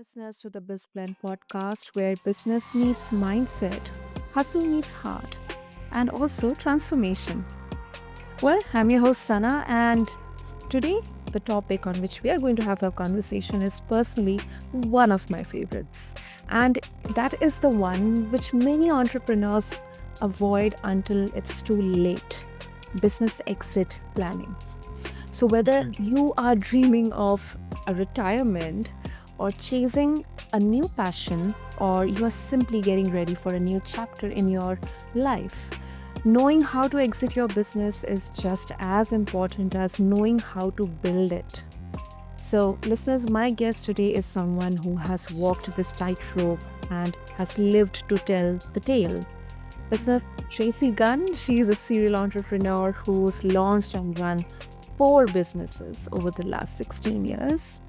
listeners to the BizBlend Podcast, where business meets mindset, hustle meets heart, and also transformation. Well, I'm your host Sana, and today the topic on which we are going to have a conversation is personally one of my favorites, and that is the one which many entrepreneurs avoid until it's too late: business exit planning. So, whether Mhm. you are dreaming of a retirement or chasing a new passion, or you are simply getting ready for a new chapter in your life, knowing how to exit your business is just as important as knowing how to build it. So, listeners, my guest today is someone who has walked this tightrope and has lived to tell the tale. Listener, Tracy Gunn, she is a serial entrepreneur who's launched and run four businesses over the last 16 years.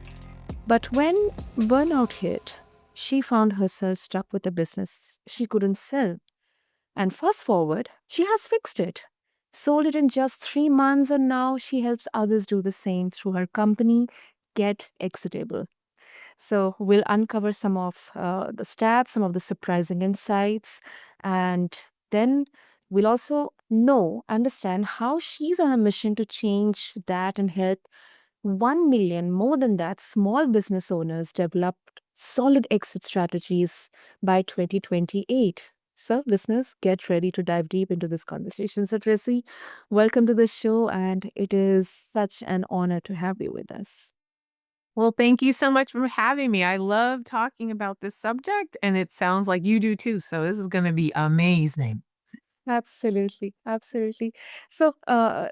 But when burnout hit, she found herself stuck with a business she couldn't sell. And fast forward, she has fixed it, sold it in just 3 months, and now she helps others do the same through her company, Get Exitable. So we'll uncover some of the stats, some of the surprising insights, and then we'll also understand how she's on a mission to change that and help 1 million, more than that, small business owners develop solid exit strategies by 2028. So, listeners, get ready to dive deep into this conversation. So, Tracy, welcome to the show, and it is such an honor to have you with us. Well, thank you so much for having me. I love talking about this subject, and it sounds like you do too. So this is going to be amazing. Absolutely, absolutely. So,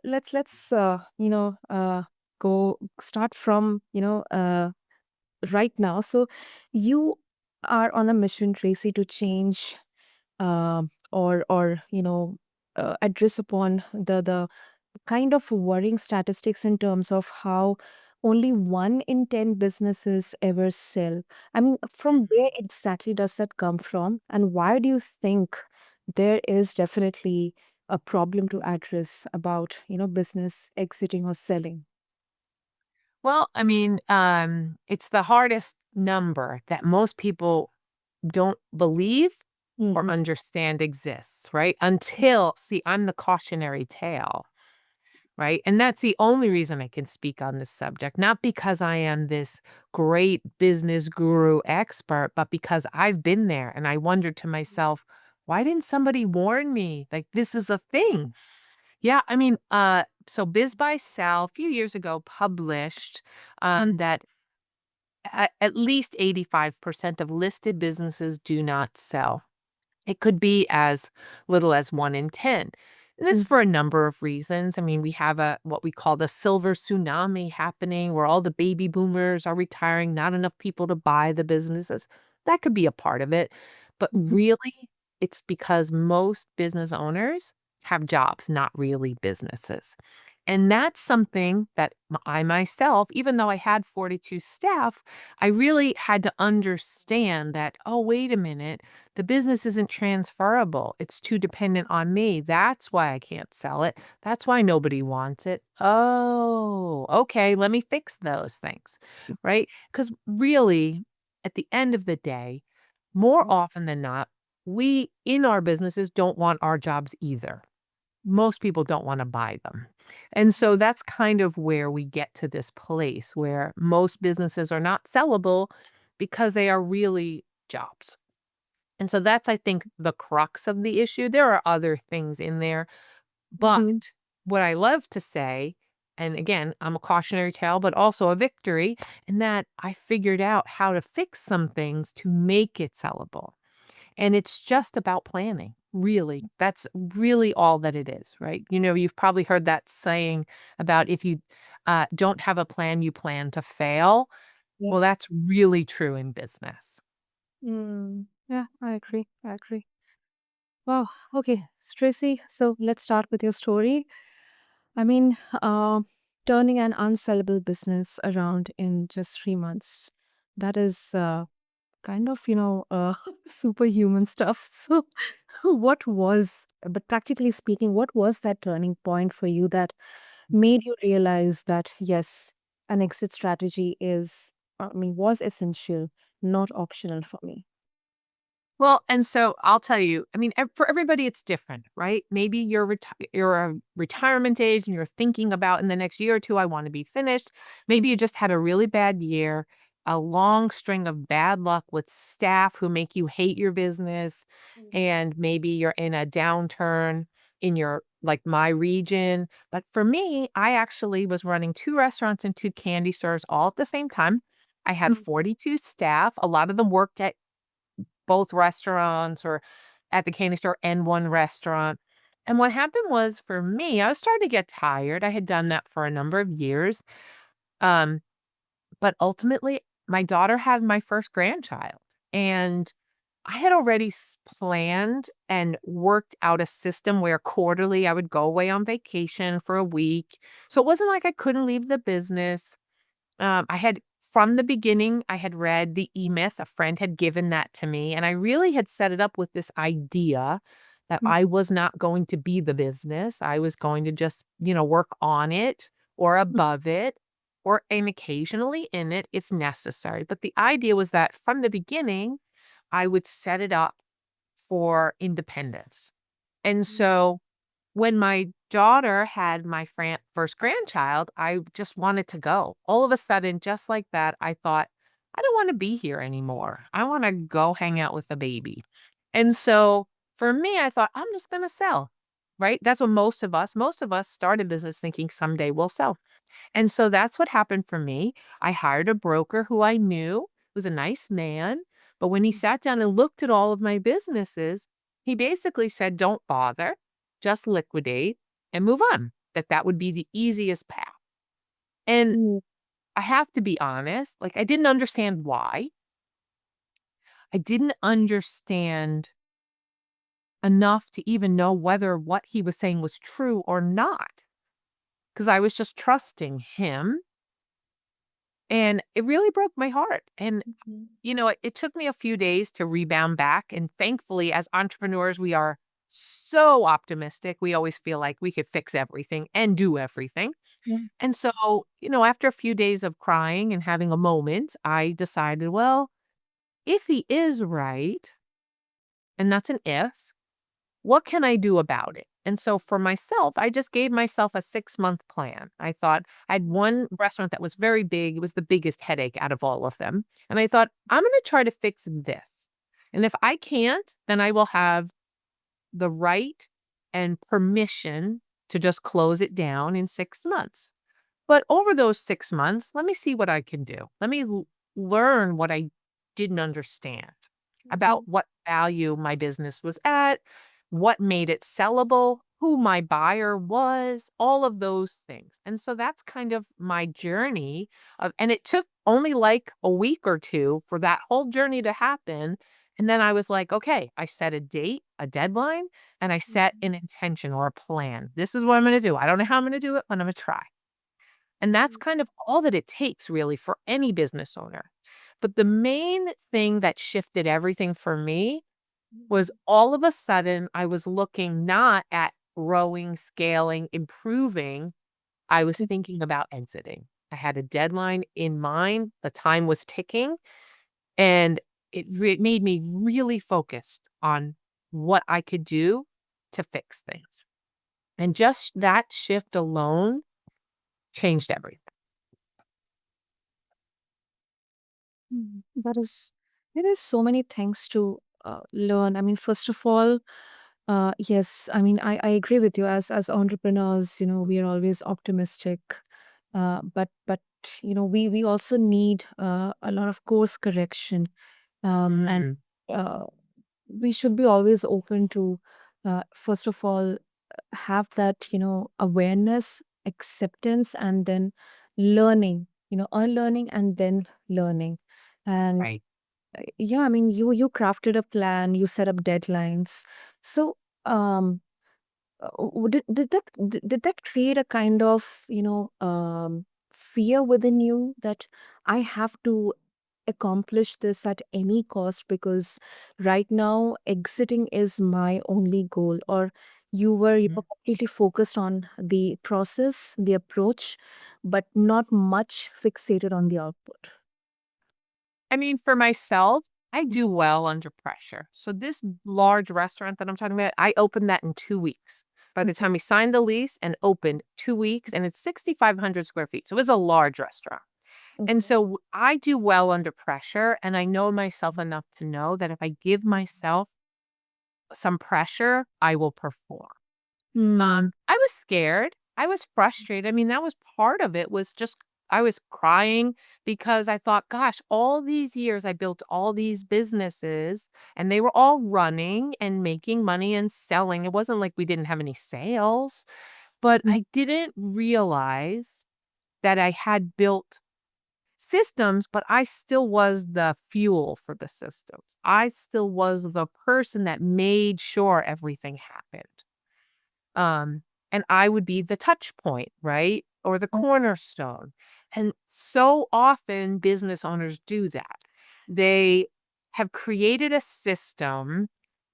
let's go start from right now. So, you are on a mission, Tracy, to change or address upon the kind of worrying statistics in terms of how only 1 in 10 businesses ever sell. I mean, from where exactly does that come from, and why do you think there is definitely a problem to address about business exiting or selling? Well, it's the hardest number that most people don't believe or Mm-hmm. understand exists, right? Until, see, I'm the cautionary tale. Right? And that's the only reason I can speak on this subject, not because I am this great business guru expert, but because I've been there and I wondered to myself, why didn't somebody warn me? Like this is a thing. Yeah, so Biz by Sell a few years ago published that at least 85% of listed businesses do not sell. It could be as little as 1 in 10. And that's for a number of reasons. I mean, we have a what we call the silver tsunami happening where all the baby boomers are retiring, not enough people to buy the businesses. That could be a part of it. But Mm-hmm. really, it's because most business owners have jobs, not really businesses. And that's something that I myself, even though I had 42 staff, I really had to understand that, oh, wait a minute, the business isn't transferable. It's too dependent on me. That's why I can't sell it. That's why nobody wants it. Oh, okay, let me fix those things, right? Because really, at the end of the day, more often than not, we in our businesses don't want our jobs either. Most people don't wanna buy them. And so that's kind of where we get to this place where most businesses are not sellable because they are really jobs. And so that's, I think, the crux of the issue. There are other things in there, but Mm-hmm. what I love to say, and again, I'm a cautionary tale, but also a victory, in that I figured out how to fix some things to make it sellable. And it's just about planning, really. That's really all that it is, right? You've probably heard that saying about if you don't have a plan, you plan to fail. Yeah. Well, that's really true in business. Mm. Yeah, I agree. I agree. Wow. Okay, Tracy. So let's start with your story. I mean, turning an unsellable business around in just 3 months. That is kind of, superhuman stuff. So, but practically speaking, what was that turning point for you that made you realize that, yes, an exit strategy was essential not optional for me. Well, and so I'll tell you, I mean, for everybody, it's different, right? Maybe you're a retirement age and you're thinking about in the next year or two, I want to be finished. Maybe you just had a really bad year, a long string of bad luck with staff who make you hate your business, and maybe you're in a downturn in your like my region. But for me, I actually was running two restaurants and two candy stores all at the same time. I had Mm, 42 staff. A lot of them worked at both restaurants or at the candy store and one restaurant. And what happened was for me, I was starting to get tired. I had done that for a number of years. Um, but ultimately, my daughter had my first grandchild. And I had already planned and worked out a system where quarterly I would go away on vacation for a week. So it wasn't like I couldn't leave the business. I had from the beginning, I had read the E-Myth. A friend had given that to me, and I really had set it up with this idea that mm, I was not going to be the business. I was going to just, work on it or above it or and occasionally in it if necessary. But the idea was that from the beginning, I would set it up for independence. And mm, so when my daughter had my first grandchild, I just wanted to go. All of a sudden, just like that, I thought, I don't want to be here anymore. I want to go hang out with the baby. And so for me, I thought, I'm just going to sell, right? That's what most of us start a business thinking someday we'll sell. And so that's what happened for me. I hired a broker who I knew was a nice man. But when he sat down and looked at all of my businesses, he basically said, don't bother, just liquidate and move on. That would be the easiest path. And mm, I have to be honest, like I didn't understand why. I didn't understand enough to even know whether what he was saying was true or not, because I was just trusting him. And it really broke my heart. And mhm, it took me a few days to rebound back. And thankfully, as entrepreneurs, we are so optimistic. We always feel like we could fix everything and do everything. yeah, And so, after a few days of crying and having a moment, I decided, well, if he is right, and that's an if, what can I do about it? And so for myself, I just gave myself a 6-month plan. I thought I had one restaurant that was very big. It was the biggest headache out of all of them. And I thought, I'm going to try to fix this. And if I can't, then I will have the right and permission to just close it down in 6 months. But over those 6 months, let me see what I can do. Let me learn what I didn't understand about mhm, what value my business was at, what made it sellable, who my buyer was, all of those things. And so that's kind of my journey of, and it took only like a week or two for that whole journey to happen. And then I was like, okay, I set a date, a deadline, and I set mhm, an intention or a plan. This is what I'm going to do. I don't know how I'm going to do it, but I'm going to try. And that's mhm, kind of all that it takes really for any business owner. But the main thing that shifted everything for me was mhm, all of a sudden I was looking not at growing, scaling, improving. I was mhm, thinking about exiting. I had a deadline in mind. The time was ticking and it made me really focused on what I could do to fix things. And just that shift alone changed everything. That is, there is so many things to learn. I mean, first of all, yes, I mean, I agree with you. As entrepreneurs, we are always optimistic, but we also need a lot of course correction, and Mm, uh, we should be always open to, first of all, have that awareness, acceptance, and then learning. Unlearning and then learning. And right. yeah, I mean, you crafted a plan, you set up deadlines. So um did that create a kind of fear within you that I have to accomplish this at any cost, because right now exiting is my only goal? Or you were completely focused on the process, the approach, but not much fixated on the output? I mean, for myself, I do well under pressure. So this large restaurant that I'm talking about, I opened that in 2 weeks. By the time we signed the lease and opened, 2 weeks, and it's 6,500 square feet. So it's a large restaurant. And Okay. so I do well under pressure, and I know myself enough to know that if I give myself some pressure, I will perform. Hmm. I was scared. I was frustrated. I mean, that was part of it was just I was crying because I thought, gosh, all these years I built all these businesses and they were all running and making money and selling. It wasn't like we didn't have any sales, but Mm. I didn't realize that I had built systems, but I still was the fuel for the systems. I still was the person that made sure everything happened. Um, and I would be the touch point, right? Or the cornerstone. And so often business owners do that. They have created a system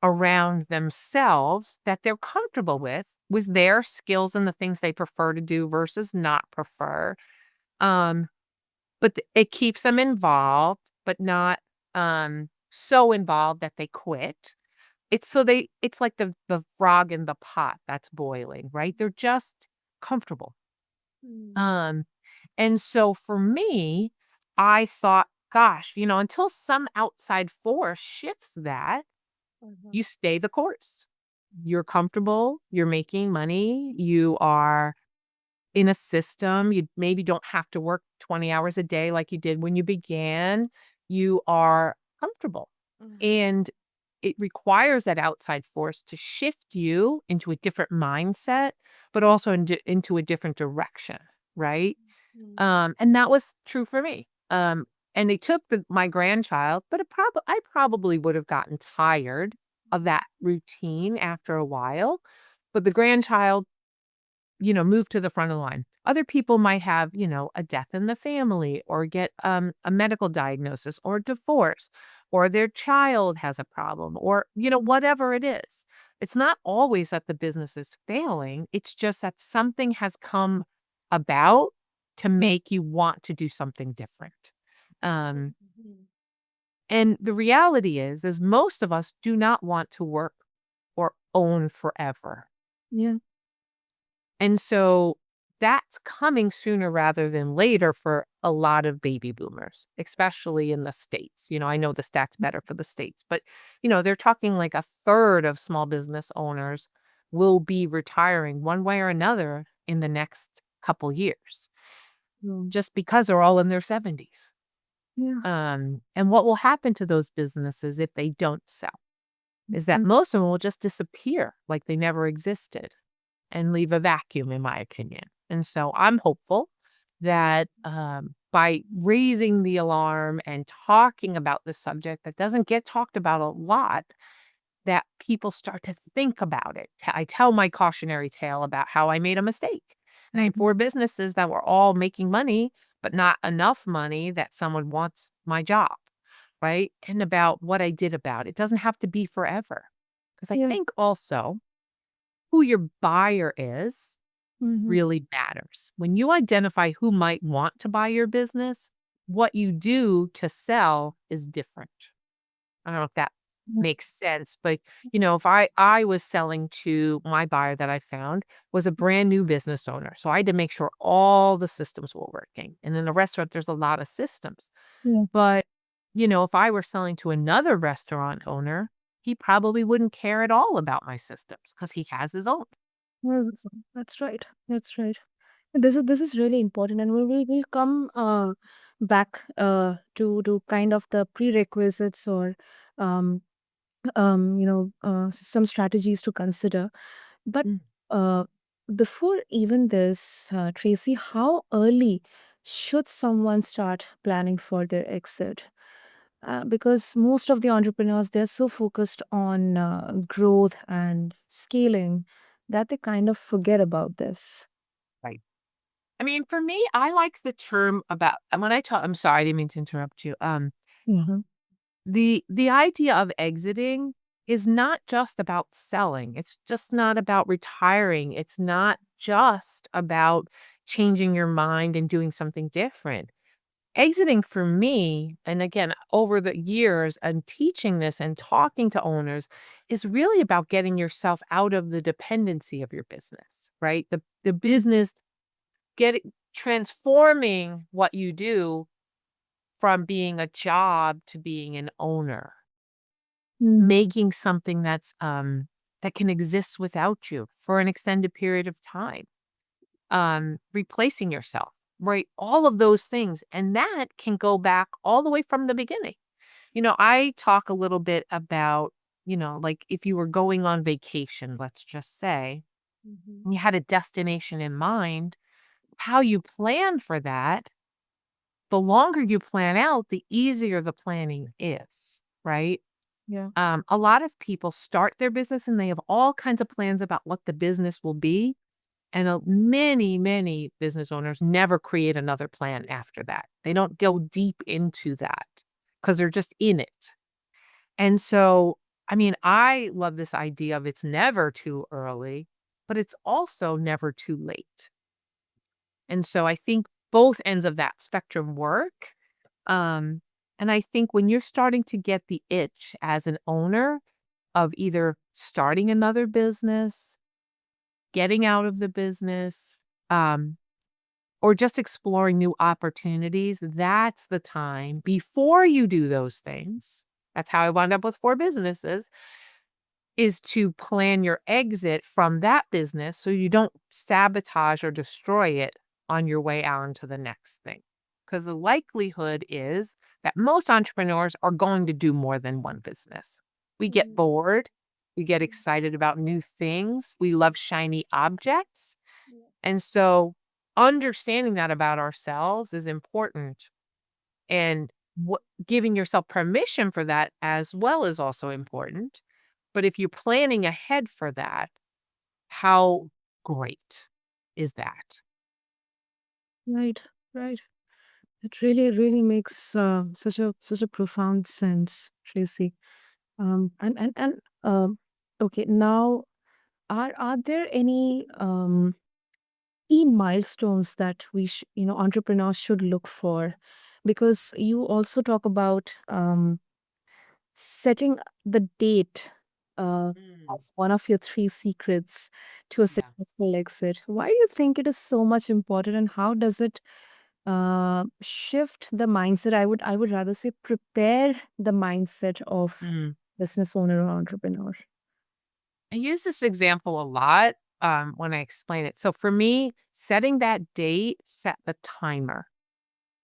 around themselves that they're comfortable with their skills and the things they prefer to do versus not prefer. Um, but it keeps them involved, but not so involved that they quit. It's like the frog in the pot that's boiling, right? They're just comfortable. Mm. Um, and so for me, I thought, gosh, until some outside force shifts that, Mhm. you stay the course. You're comfortable, you're making money, you are in a system, you maybe don't have to work 20 hours a day like you did when you began. You are comfortable. Mhm. And it requires that outside force to shift you into a different mindset, but also into a different direction, right? Mm. And that was true for me. And it took my grandchild, but I probably would have gotten tired of that routine after a while. But the grandchild move to the front of the line. Other people might have, a death in the family or get a medical diagnosis or divorce or their child has a problem or, whatever it is. It's not always that the business is failing. It's just that something has come about to make you want to do something different. Um, Mhm. and the reality is most of us do not want to work or own forever. Yeah. And so that's coming sooner rather than later for a lot of baby boomers, especially in the States. I know the stats better for the States, but they're talking like a third of small business owners will be retiring one way or another in the next couple years Mm. just because they're all in their 70s. Yeah. And what will happen to those businesses if they don't sell is that Mm. most of them will just disappear like they never existed and leave a vacuum, in my opinion. And so I'm hopeful that by raising the alarm and talking about the subject that doesn't get talked about a lot, that people start to think about it. I tell my cautionary tale about how I made a mistake. And I had Mhm. 4 businesses that were all making money, but not enough money that someone wants my job, right? And about what I did about it. It doesn't have to be forever. Because I Yeah. think also who your buyer is Mhm. really matters. When you identify who might want to buy your business, what you do to sell is different. I don't know if that Yeah. makes sense, but if I was selling to my buyer that I found was a brand new business owner. So I had to make sure all the systems were working. And in a restaurant, there's a lot of systems. Yeah. But, if I were selling to another restaurant owner, he probably wouldn't care at all about my systems because he has his own. Yes, that's right. That's right. This is really important, and we'll come back to kind of the prerequisites or um some strategies to consider. But Mm. uh, before even this, Tracy, how early should someone start planning for their exit? Because most of the entrepreneurs, they're so focused on growth and scaling that they kind of forget about this. Right. I mean, for me, I like the term about and when I talk I'm sorry, I didn't mean to interrupt you. Mhm. The idea of exiting is not just about selling. It's just not about retiring. It's not just about changing your mind and doing something different. Exiting for me, and again, over the years and teaching this and talking to owners, is really about getting yourself out of the dependency of your business, right? The business, getting transforming what you do from being a job to being an owner, Mhm. making something that can exist without you for an extended period of time, replacing yourself, right? All of those things. And that can go back all the way from the beginning. I talk a little bit about, like if you were going on vacation, let's just say, Mhm. and you had a destination in mind, how you plan for that, the longer you plan out, the easier the planning is, right? Yeah. A lot of people start their business and they have all kinds of plans about what the business will be. And many, many business owners never create another plan after that. They don't go deep into that because they're just in it. And so, I mean, I love this idea of it's never too early, but it's also never too late. And so I think both ends of that spectrum work. Um, and I think when you're starting to get the itch as an owner of either starting another business, getting out of the business, um, or just exploring new opportunities, that's the time before you do those things. That's how I wound up with 4 businesses, is to plan your exit from that business so you don't sabotage or destroy it on your way out into the next thing. Because the likelihood is that most entrepreneurs are going to do more than one business. We get Mhm. bored, we get excited about new things, we love shiny objects. Yeah. And so understanding that about ourselves is important. And giving yourself permission for that as well is also important. But if you're planning ahead for that, how great is that? Right. Right. It really, really makes such a profound sense, Tracy. And okay, now are there any key milestones that entrepreneurs should look for? Because you also talk about setting the date Mm, as one of your three secrets to a yeah. successful exit. Why do you think it is so much important, and how does it shift the mindset? I would rather say prepare the mindset of Mm. business owner or entrepreneur. I use this example a lot when I explain it. So for me, setting that date set the timer.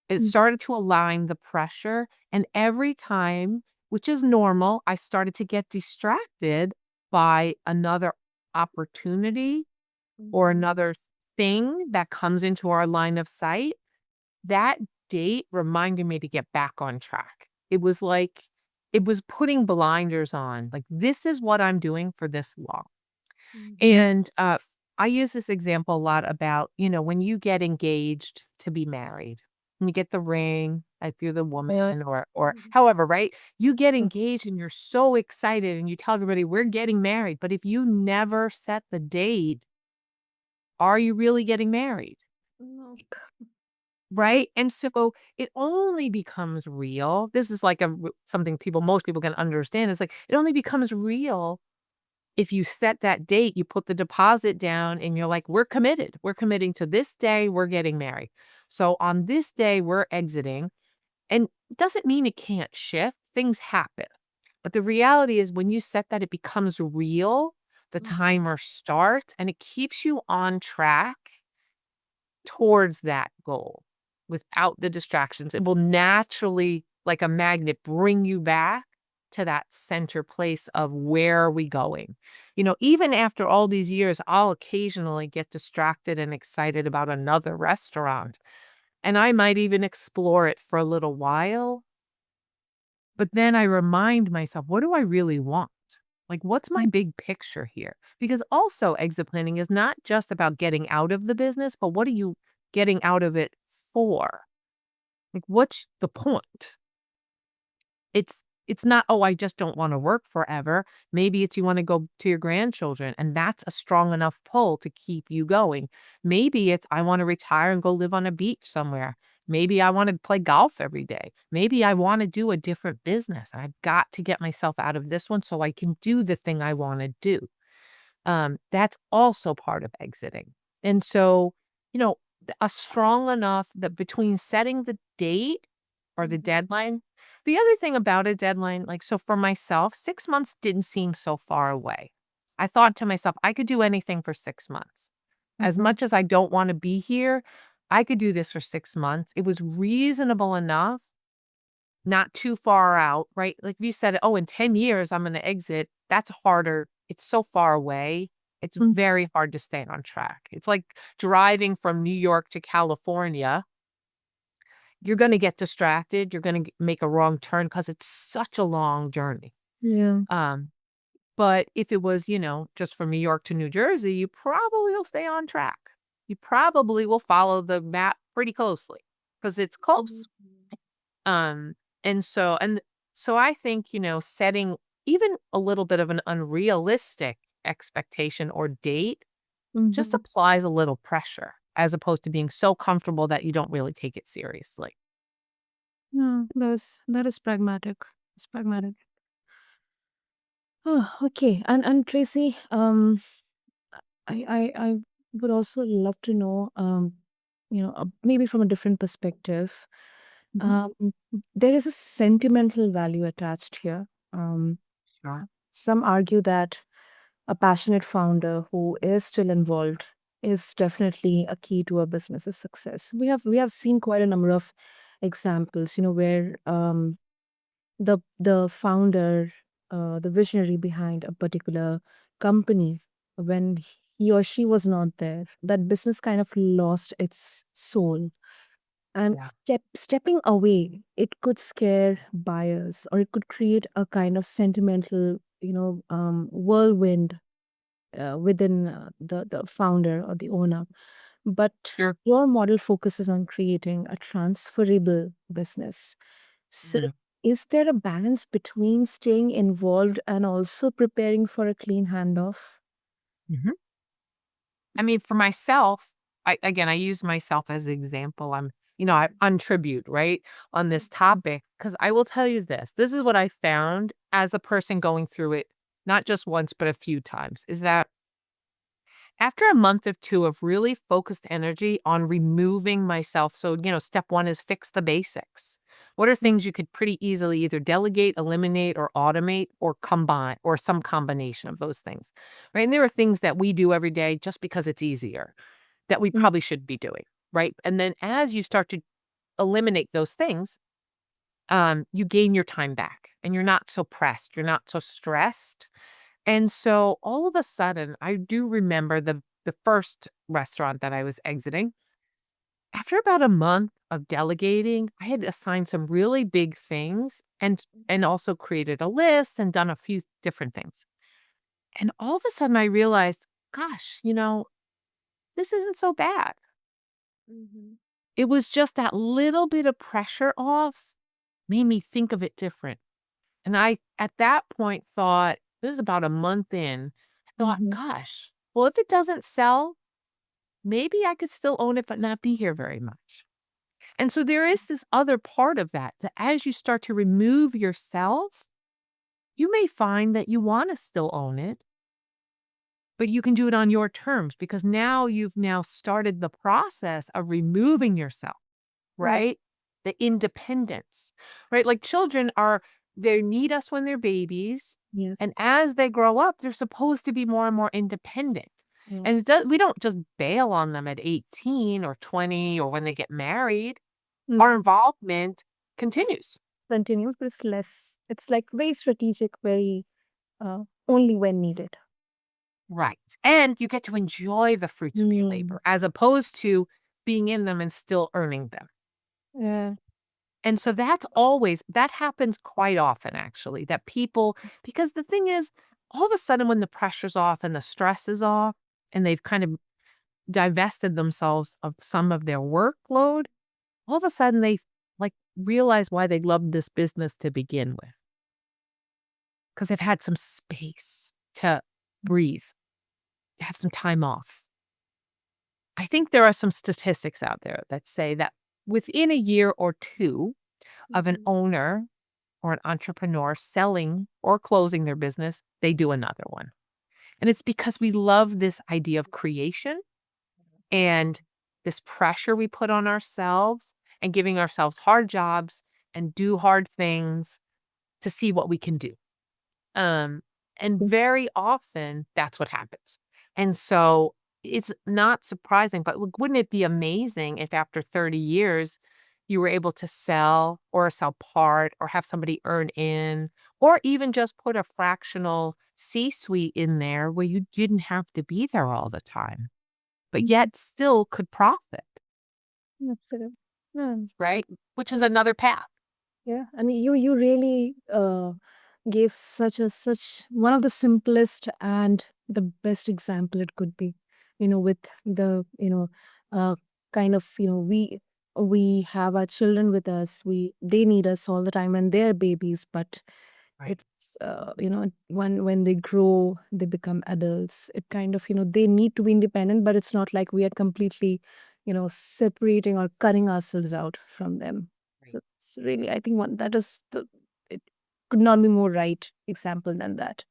It Mm, started to align the pressure. And every time, which is normal, I started to get distracted by another opportunity or mhm, another thing that comes into our line of sight. That date reminded me to get back on track. It was like it was putting blinders on, like, "This is what I'm doing for this long." mhm, And, I use this example a lot about, when you get engaged to be married, and you get the ring, if you're the woman or mhm. however, right? You get Yeah. engaged and you're so excited and you tell everybody, "We're getting married." But if you never set the date, are you really getting married? No. Right? And so it only becomes real. This is like something most people can understand. It's like it only becomes real if you set that date, you put the deposit down and you're like, we're committed. We're committing to this day, we're getting married. So on this day, we're exiting. And it doesn't mean it can't shift. Things happen. But the reality is when you set that, it becomes real. The Mhm, timer starts and it keeps you on track towards that goal without the distractions. It will naturally, like a magnet, bring you back to that center place of where are we going. Even after all these years, I'll occasionally get distracted and excited about another restaurant. And I might even explore it for a little while. But then I remind myself, what do I really want? Like, what's my mm, big picture here? Because also, exit planning is not just about getting out of the business, but what are you getting out of it for? Like, what's the point? It's not, oh, I just don't want to work forever. Maybe it's you want to go to your grandchildren, and that's a strong enough pull to keep you going. Maybe it's I want to retire and go live on a beach somewhere. Maybe I want to play golf every day. Maybe I want to do a different business. I've got to get myself out of this one so I can do the thing I want to do. That's also part of exiting. And so, a strong enough that between setting the date or the Mhm. deadline, the other thing about a deadline, like, so for myself, 6 months didn't seem so far away. I thought to myself, I could do anything for 6 months. As Mhm. much as I don't want to be here, I could do this for 6 months. It was reasonable enough, not too far out, right? Like if you said, oh, in 10 years, I'm going to exit, that's harder. It's so far away. It's Mm. very hard to stay on track. It's like driving from New York to California. You're going to get distracted. You're going to make a wrong turn because it's such a long journey. Yeah. Um, but if it was, just from New York to New Jersey, you probably will stay on track. You probably will follow the map pretty closely because it's close. Mhm. Um, and so I think, setting even a little bit of an unrealistic expectation or date just Mhm. applies a little pressure as opposed to being so comfortable that you don't really take it seriously. Yeah, that is pragmatic. It's pragmatic. Oh, okay. And Tracy, I would also love to know, maybe from a different perspective. Mhm. Um, there is a sentimental value attached here. Um, Sure. some argue that a passionate founder who is still involved is definitely a key to a business's success. We have seen quite a number of examples, where the founder, the visionary behind a particular company, when he or she was not there, that business kind of lost its soul. And Yeah. stepping away, it could scare buyers, or it could create a kind of sentimental, whirlwind within the founder or the owner. But Sure. your model focuses on creating a transferable business. So, Mm. is there a balance between staying involved and also preparing for a clean handoff? Mhm. I mean, for myself, I use myself as an example. I on tribute, right, on this topic, because I will tell you this. This is what I found as a person going through it, not just once, but a few times, is that after a month or two of really focused energy on removing myself, so, step one is fix the basics. What are things you could pretty easily either delegate, eliminate, or automate, or combine, or some combination of those things, right? And there are things that we do every day just because it's easier that we Mm. probably should be doing, right? And then as you start to eliminate those things, you gain your time back and you're not so pressed, you're not so stressed. And so all of a sudden, I do remember the first restaurant that I was exiting. After about a month of delegating, I had assigned some really big things and also created a list and done a few different things. And all of a sudden I realized, gosh, this isn't so bad. Mhm. It was just that little bit of pressure off made me think of it different. And I, at that point, thought, this is about a month in, I thought, Mhm. gosh, well, if it doesn't sell, maybe I could still own it, but not be here very much. And so there is this other part of that as you start to remove yourself, you may find that you want to still own it, but you can do it on your terms because now you've now started the process of removing yourself. Right. Right? The independence, right? Like children they need us when they're babies. Yes. And as they grow up, they're supposed to be more and more independent. And Yes. we don't just bail on them at 18 or 20 or when they get married. Mm. Our involvement continues. Continues, but it's less. It's like very strategic, very only when needed. Right. And you get to enjoy the fruits of your Mm. labor as opposed to being in them and still earning them. Yeah. And so that happens quite often actually, that people because the thing is, all of a sudden when the pressure's off and the stress is off and they've kind of divested themselves of some of their workload, all of a sudden they like realize why they loved this business to begin with. Because they've had some space to breathe, to have some time off. I think there are some statistics out there that say that within a year or two of an Mhm. owner or an entrepreneur selling or closing their business, they do another one. And it's because we love this idea of creation and this pressure we put on ourselves and giving ourselves hard jobs and do hard things to see what we can do. Um, and very often that's what happens. And so it's not surprising, but wouldn't it be amazing if after 30 years you were able to sell or sell part or have somebody earn in or even just put a fractional C suite in there where you didn't have to be there all the time, but Mhm. yet still could profit, Absolutely. Yeah. right? Which is another path. Yeah. I mean, you really gave such one of the simplest and the best example it could be. With the uh, kind of we have our children with us. They need us all the time, and they're babies. But Right. it's when they grow, they become adults. It kind of they need to be independent, but it's not like we are completely separating or cutting ourselves out from them. So Right. it's really, I think one that is the it could not be more right example than that.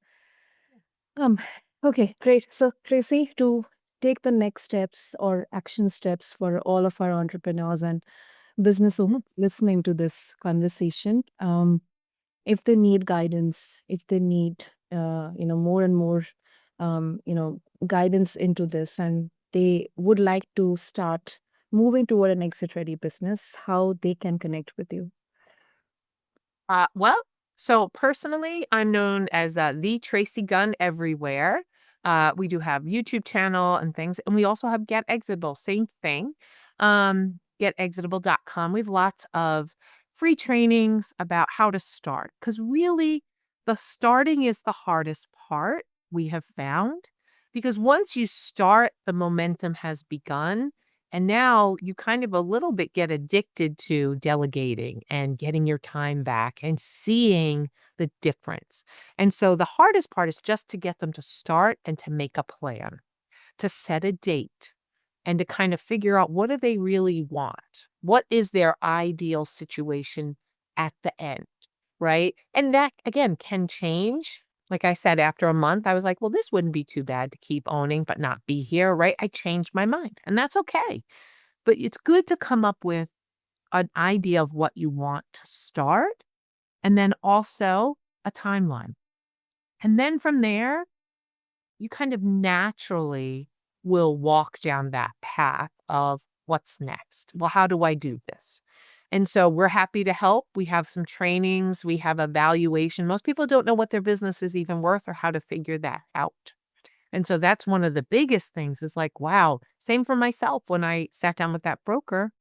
Um, okay, great. So Tracy, to take the next steps or action steps for all of our entrepreneurs and business owners listening to this conversation, if they need guidance, if they need more and more guidance into this, and they would like to start moving toward an exit ready business, how they can connect with you. Well, so personally, I'm known as the Tracy Gunn everywhere. We do have YouTube channel and things, and we also have Get Exitable, same thing. GetExitable.com. We have lots of free trainings about how to start because really, the starting is the hardest part we have found because once you start, the momentum has begun. And now you kind of a little bit get addicted to delegating and getting your time back and seeing the difference. And so the hardest part is just to get them to start and to make a plan, to set a date and to kind of figure out what do they really want? What is their ideal situation at the end, right? And that again can change. Like I said, after a month, I was like, well, this wouldn't be too bad to keep owning, but not be here, right? I changed my mind, and that's okay. But it's good to come up with an idea of what you want to start and then also a timeline. And then from there, you kind of naturally will walk down that path of what's next. Well, how do I do this? And so we're happy to help. We have some trainings, we have evaluation. Most people don't know what their business is even worth or how to figure that out. And so that's one of the biggest things is like, wow, same for myself when I sat down with that broker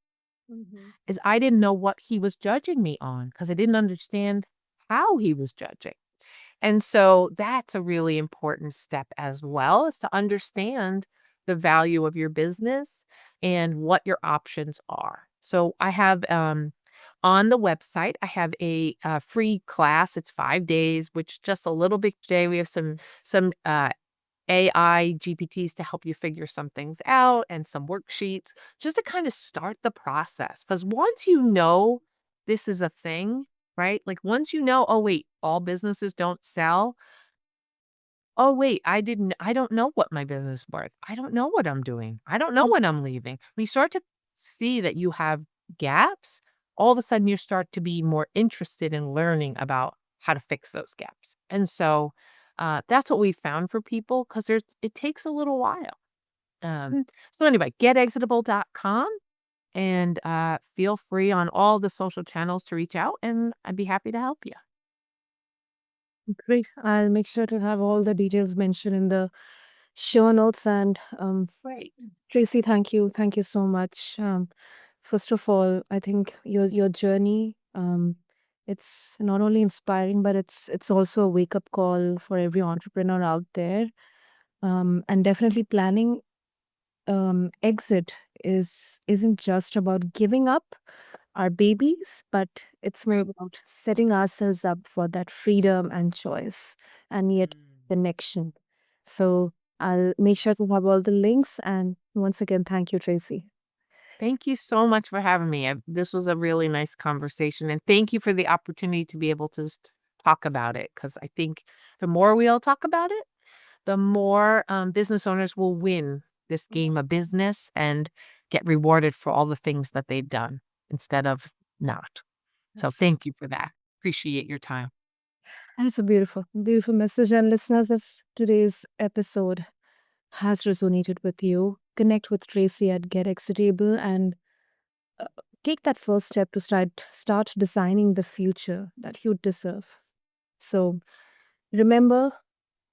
Mhm. is I didn't know what he was judging me on because I didn't understand how he was judging. And so that's a really important step as well is to understand the value of your business and what your options are. So I have on the website, I have a free class. It's 5 days, which just a little bit today. We have some AI GPTs to help you figure some things out and some worksheets just to kind of start the process. Because once you know this is a thing, right? Like once you know, oh, wait, all businesses don't sell. Oh, wait, I don't know what my business is worth. I don't know what I'm doing. I don't know when I'm leaving. When you start to see that you have gaps, all of a sudden you start to be more interested in learning about how to fix those gaps. And so that's what we found for people because it takes a little while. Mm. So anyway, getexitable.com and feel free on all the social channels to reach out and I'd be happy to help you. Great. I'll make sure to have all the details mentioned in the show notes. And Great. Tracy, thank you so much. First of all, I think your journey, it's not only inspiring, but it's also a wake up call for every entrepreneur out there. And definitely planning exit isn't just about giving up our babies, but it's more Right. about setting ourselves up for that freedom and choice and yet Mm. connection. So I'll make sure to have all the links. And once again, thank you, Tracy. Thank you so much for having me. This was a really nice conversation. And thank you for the opportunity to be able to just talk about it. Because I think the more we all talk about it, the more business owners will win this game of business and get rewarded for all the things that they've done instead of not. So Absolutely. thank you for that. Appreciate your time. And it's a beautiful, beautiful message. And listeners, if today's episode has resonated with you, connect with Tracy at Get Exitable and uh, take that first step to start designing the future that you deserve. So remember,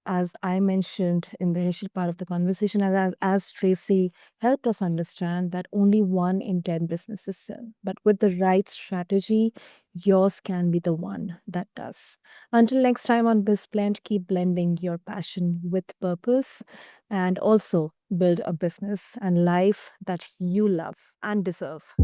as I mentioned in the initial part of the conversation, as Tracy helped us understand that only 1 in 10 businesses sell. But with the right strategy, yours can be the one that does. Until next time on BizBlend, keep blending your passion with purpose and also build a business and life that you love and deserve.